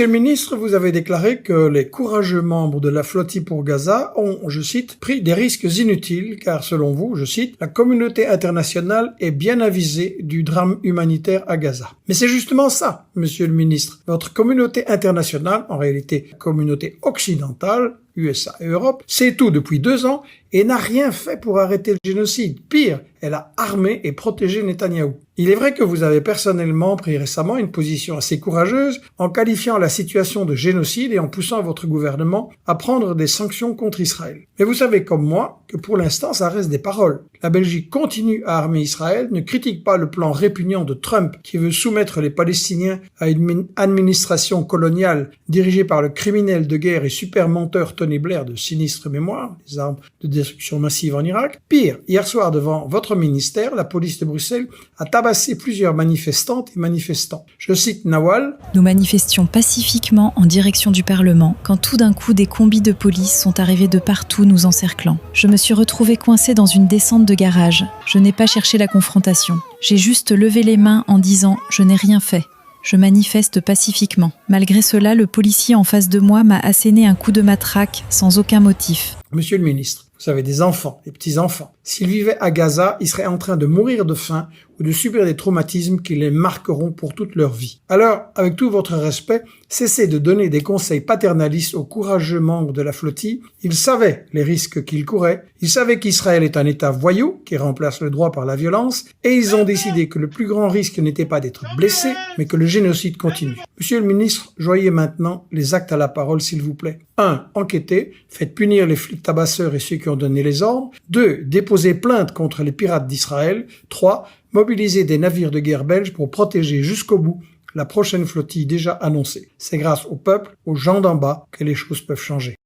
Monsieur le ministre, vous avez déclaré que les courageux membres de la flottille pour Gaza ont, je cite, pris des risques inutiles car selon vous, je cite, la communauté internationale est bien avisée du drame humanitaire à Gaza. Mais c'est justement ça, monsieur le ministre. Votre communauté internationale, en réalité la communauté occidentale, USA et Europe, sait tout depuis 2 ans et n'a rien fait pour arrêter le génocide. Pire, elle a armé et protégé Netanyahou. Il est vrai que vous avez personnellement pris récemment une position assez courageuse en qualifiant la situation de génocide et en poussant votre gouvernement à prendre des sanctions contre Israël. Mais vous savez comme moi que pour l'instant ça reste des paroles. La Belgique continue à armer Israël, ne critique pas le plan répugnant de Trump qui veut soumettre les Palestiniens à une administration coloniale dirigée par le criminel de guerre et super menteur Tony Blair de sinistre mémoire, les armes de destruction massive en Irak. Pire, hier soir devant votre ministère, la police de Bruxelles a tabassé plusieurs manifestantes et manifestants. Je cite Nawal. Nous manifestions pacifiquement en direction du Parlement quand tout d'un coup des combis de police sont arrivés de partout nous encerclant. Je me suis retrouvée coincée dans une descente de garage. Je n'ai pas cherché la confrontation. J'ai juste levé les mains en disant « je n'ai rien fait ». Je manifeste pacifiquement. Malgré cela, le policier en face de moi m'a asséné un coup de matraque sans aucun motif. Monsieur le ministre, vous avez des enfants, des petits-enfants. S'ils vivaient à Gaza, ils seraient en train de mourir de faim ou de subir des traumatismes qui les marqueront pour toute leur vie. Alors, avec tout votre respect, cessez de donner des conseils paternalistes aux courageux membres de la flottille. Ils savaient les risques qu'ils couraient, ils savaient qu'Israël est un État voyou qui remplace le droit par la violence, et ils ont décidé que le plus grand risque n'était pas d'être blessé, mais que le génocide continue. Monsieur le ministre, joignez maintenant les actes à la parole, s'il vous plaît. 1. Enquêtez, faites punir les flics tabasseurs et ceux qui ont donné les ordres. 2. Déposez plainte contre les pirates d'Israël. 3. Mobilisez des navires de guerre belges pour protéger jusqu'au bout la prochaine flottille déjà annoncée. C'est grâce au peuple, aux gens d'en bas, que les choses peuvent changer.